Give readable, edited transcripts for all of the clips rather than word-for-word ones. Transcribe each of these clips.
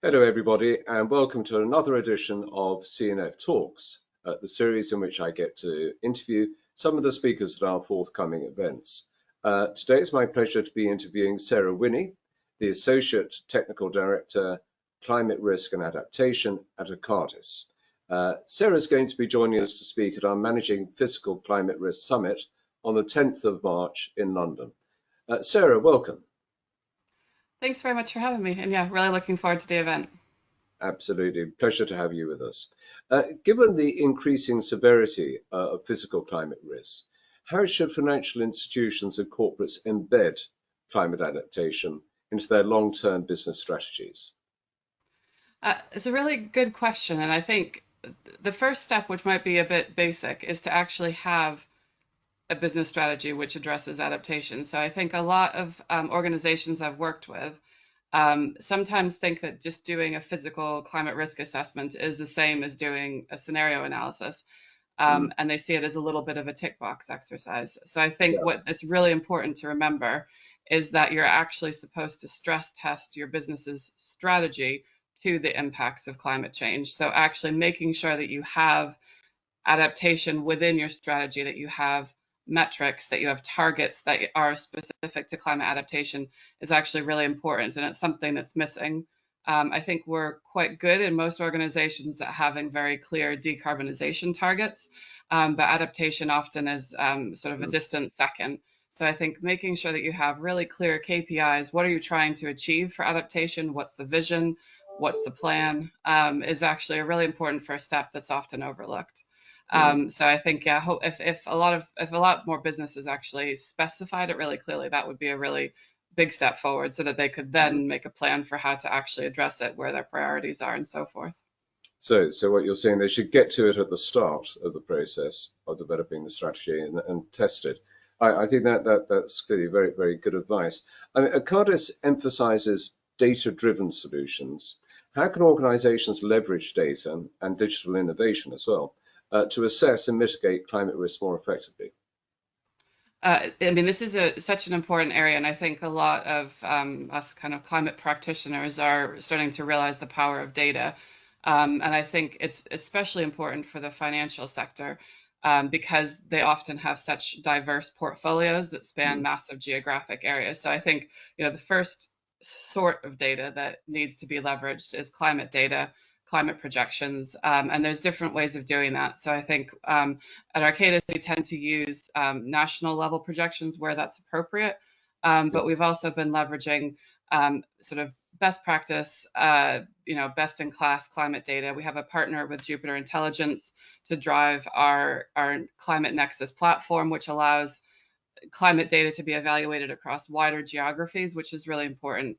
Hello, everybody, and welcome to another edition of CNF Talks, the series in which I get to interview some of the speakers at our forthcoming events. Today it's my pleasure to be interviewing Sarah Winne, the Associate Technical Director, Climate Risk and Adaptation at Arcadis. Sarah is going to be joining us to speak at our Managing Physical Climate Risk Summit on the 10th of March in London. Sarah, welcome. Thanks very much for having me. And yeah, really looking forward to the event. Absolutely. Pleasure to have you with us. Given the increasing severity of physical climate risks, how should financial institutions and corporates embed climate adaptation into their long-term business strategies? It's a really good question. And I think the first step, which might be a bit basic, is to actually have a business strategy which addresses adaptation. So I think a lot of organizations I've worked with sometimes think that just doing a physical climate risk assessment is the same as doing a scenario analysis. Mm, And they see it as a little bit of a tick box exercise. So I think yeah, what it's really important to remember is that you're actually supposed to stress test your business's strategy to the impacts of climate change. So actually making sure that you have adaptation within your strategy, that you have metrics, that you have targets that are specific to climate adaptation is actually really important. And it's something that's missing. I think we're quite good in most organizations at having very clear decarbonization targets, but adaptation often is sort of a mm, distant second. So I think making sure that you have really clear KPIs, what are you trying to achieve for adaptation? What's the vision? What's the plan? Is actually a really important first step that's often overlooked. mm. So I think yeah, if a lot more businesses actually specified it really clearly, that would be a really big step forward, so that they could Mm. then make a plan for how to actually address it, where their priorities are, and so forth. So what you're saying, they should get to it at the start of the process of developing the strategy and test it. I think that's clearly very, very good advice. I mean, Acardis emphasizes data-driven solutions. How can organizations leverage data and digital innovation as well to assess and mitigate climate risk more effectively? I mean, this is such an important area, and I think a lot of us kind of climate practitioners are starting to realize the power of data. And I think it's especially important for the financial sector because they often have such diverse portfolios that span Mm, massive geographic areas. So I think, the first sort of data that needs to be leveraged is climate data, climate projections, and there's different ways of doing that. So I think at Arcadis, we tend to use national level projections where that's appropriate. yeah, But we've also been leveraging sort of best practice, best in class climate data. We have a partner with Jupiter Intelligence to drive our Climate Nexus platform, which allows climate data to be evaluated across wider geographies, which is really important,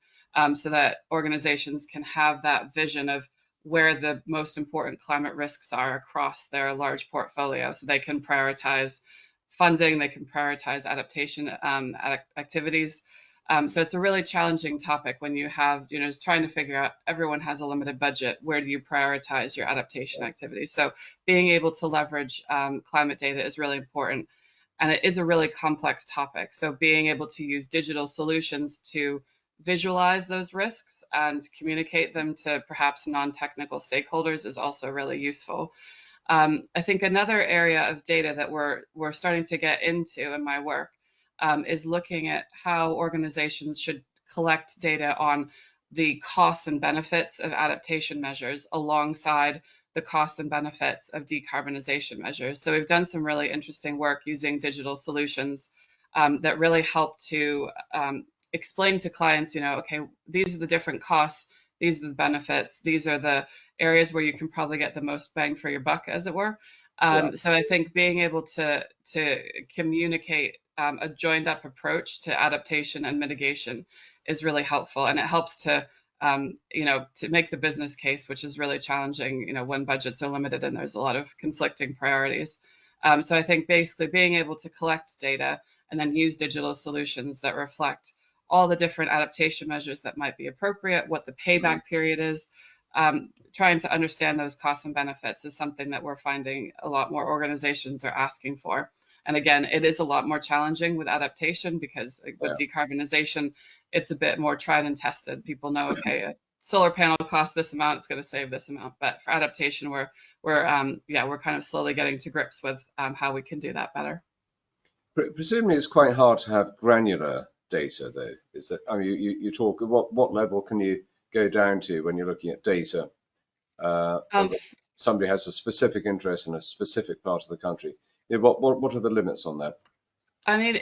so that organizations can have that vision of where the most important climate risks are across their large portfolio, so they can prioritize funding, they can prioritize adaptation activities. So it's a really challenging topic when you have, just trying to figure out, everyone has a limited budget. Where do you prioritize your adaptation activities? So being able to leverage climate data is really important. And it is a really complex topic. So being able to use digital solutions to visualize those risks and communicate them to perhaps non-technical stakeholders is also really useful. I think another area of data that we're starting to get into in my work is looking at how organizations should collect data on the costs and benefits of adaptation measures alongside the costs and benefits of decarbonization measures. So we've done some really interesting work using digital solutions that really help to explain to clients, okay, these are the different costs, these are the benefits, these are the areas where you can probably get the most bang for your buck, as it were. yeah, So I think being able to communicate a joined up approach to adaptation and mitigation is really helpful, and it helps to make the business case, which is really challenging, when budgets are limited and there's a lot of conflicting priorities. So I think basically being able to collect data and then use digital solutions that reflect all the different adaptation measures that might be appropriate, what the mm, payback period is, trying to understand those costs and benefits is something that we're finding a lot more organizations are asking for. And again, it is a lot more challenging with adaptation because with yeah, decarbonization, it's a bit more tried and tested. People know, okay, solar panel costs this amount, it's going to save this amount. But for adaptation, we're kind of slowly getting to grips with how we can do that better. Presumably, it's quite hard to have granular data, though. Is that, I mean, you talk, what level can you go down to when you're looking at data? Um, Somebody has a specific interest in a specific part of the country. What are the limits on that? I mean,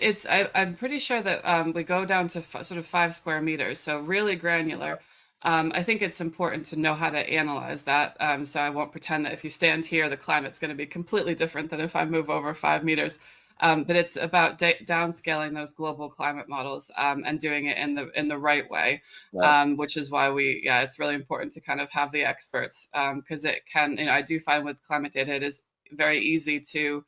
I'm pretty sure that we go down to sort of 5 square meters, so really granular. I think it's important to know how to analyze that. So I won't pretend that if you stand here, the climate's going to be completely different than if I move over 5 meters. But it's about downscaling those global climate models and doing it in the right way, Yeah, which is why it's really important to kind of have the experts because it can, I do find with climate data, it is very easy to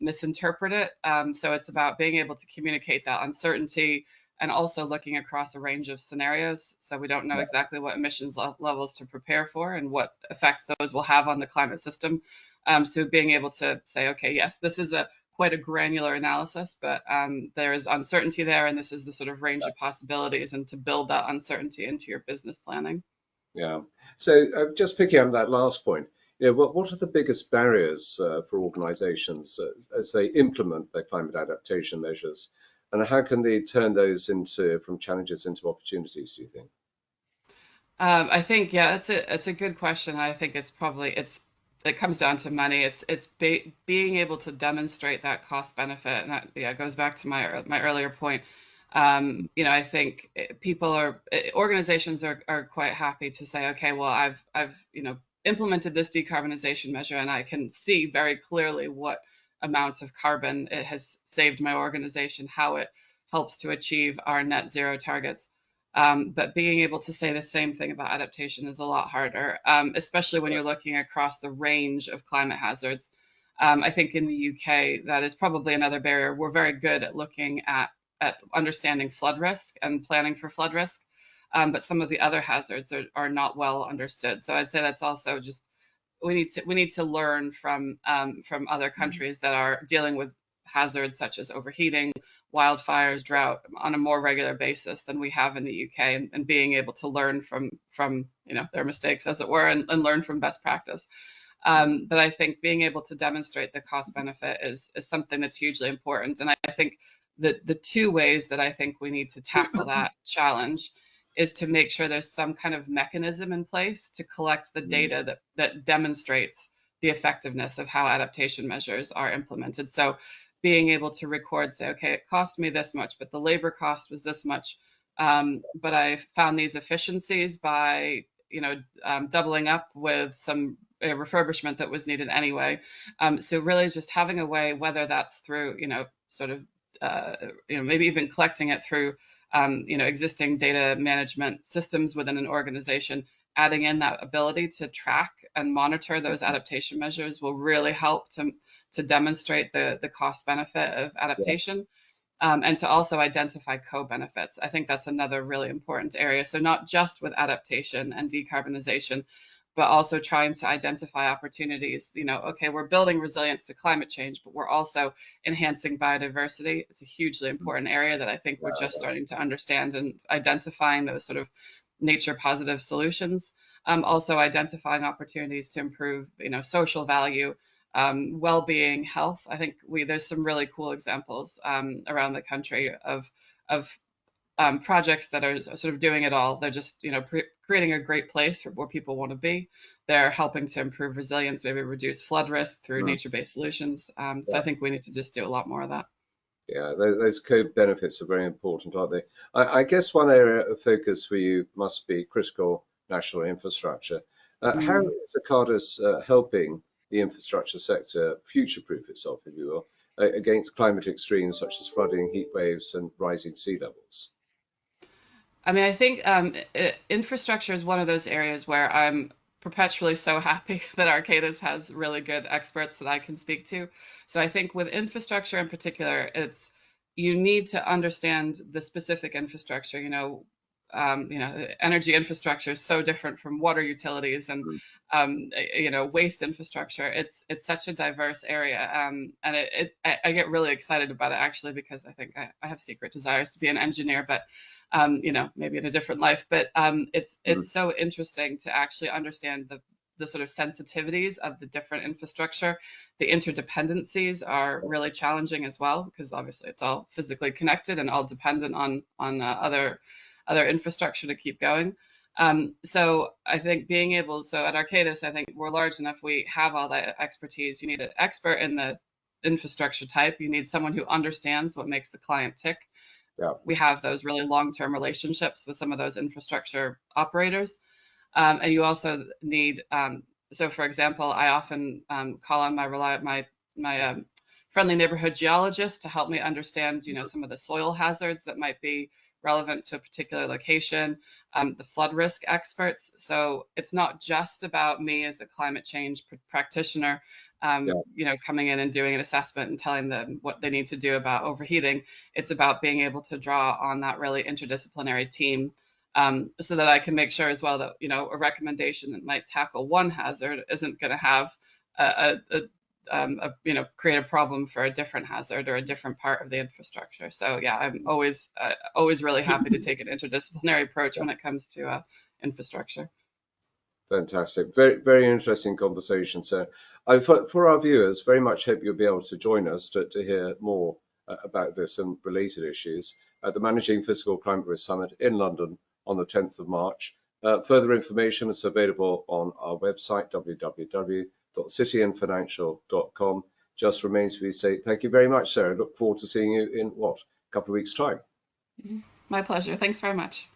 misinterpret it. So it's about being able to communicate that uncertainty and also looking across a range of scenarios. So we don't know yeah, exactly what emissions levels to prepare for and what effects those will have on the climate system. So being able to say, okay, yes, this is a quite a granular analysis, but there is uncertainty there, and this is the sort of range of possibilities, and to build that uncertainty into your business planning. yeah. So just picking up that last point, what are the biggest barriers for organizations as they implement their climate adaptation measures? And how can they turn those from challenges into opportunities, do you think? I think it's a good question. I think it comes down to money. Being able to demonstrate that cost benefit, and that goes back to my earlier point. I think organizations are quite happy to say, okay, well, I've implemented this decarbonization measure, and I can see very clearly what amounts of carbon it has saved my organization, how it helps to achieve our net zero targets. But being able to say the same thing about adaptation is a lot harder, especially when you're looking across the range of climate hazards. I think in the UK, that is probably another barrier. We're very good at looking at understanding flood risk and planning for flood risk, but some of the other hazards are not well understood. So I'd say that's also just we need to learn from other countries that are dealing with hazards such as overheating, wildfires, drought on a more regular basis than we have in the UK, and being able to learn from their mistakes, as it were, and learn from best practice. But I think being able to demonstrate the cost benefit is something that's hugely important. And I think the two ways that I think we need to tackle that challenge is to make sure there's some kind of mechanism in place to collect the Mm, data that demonstrates the effectiveness of how adaptation measures are implemented. So being able to record, say, okay, it cost me this much, but the labor cost was this much. But I found these efficiencies by, doubling up with some refurbishment that was needed anyway. So really just having a way, whether that's through, sort of, maybe even collecting it through, existing data management systems within an organization, adding in that ability to track and monitor those adaptation measures will really help to demonstrate the cost benefit of yeah, adaptation, and to also identify co-benefits. I think that's another really important area. So not just with adaptation and decarbonization, but also trying to identify opportunities. Okay, we're building resilience to climate change, but we're also enhancing biodiversity. It's a hugely important area that I think we're just yeah, starting to understand, and identifying those sort of nature positive solutions. Also identifying opportunities to improve, social value, well-being, health. I think there's some really cool examples around the country of projects that are sort of doing it all. They're just creating a great place where people want to be. They're helping to improve resilience, maybe reduce flood risk through mm, nature-based solutions. So I yeah. think we need to just do a lot more of that. Yeah, those co-benefits are very important, aren't they? I guess one area of focus for you must be critical national infrastructure. How Mm. is Arcadis helping the infrastructure sector future-proof itself, if you will, against climate extremes such as flooding, heat waves, and rising sea levels? I mean, I think infrastructure is one of those areas where I'm perpetually so happy that Arcadis has really good experts that I can speak to. So I think with infrastructure in particular, you need to understand the specific infrastructure. Energy infrastructure is so different from water utilities and waste infrastructure. It's such a diverse area, and I get really excited about it actually because I think I have secret desires to be an engineer, but maybe in a different life. But it's so interesting to actually understand the sort of sensitivities of the different infrastructure. The interdependencies are really challenging as well, because obviously it's all physically connected and all dependent on other infrastructure to keep going. So I think so at Arcadis, I think we're large enough. We have all that expertise. You need an expert in the infrastructure type. You need someone who understands what makes the client tick. Yeah. We have those really long-term relationships with some of those infrastructure operators. And you also need, so for example, I often call on my friendly neighborhood geologist to help me understand, some of the soil hazards that might be relevant to a particular location, the flood risk experts. So it's not just about me as a climate change practitioner, coming in and doing an assessment and telling them what they need to do about overheating. It's about being able to draw on that really interdisciplinary team, so that I can make sure as well that, a recommendation that might tackle one hazard isn't going to have create a problem for a different hazard or a different part of the infrastructure. So yeah, I'm always really happy to take an interdisciplinary approach when it comes to infrastructure. Fantastic. Very, very interesting conversation. So for our viewers, very much hope you'll be able to join us to hear more about this and related issues at the Managing Physical Climate Risk Summit in London on the 10th of March. Further information is available on our website, www.cityandfinancial.com. Just remains for me to say thank you very much, Sarah. Look forward to seeing you in a couple of weeks' time. My pleasure. Thanks very much.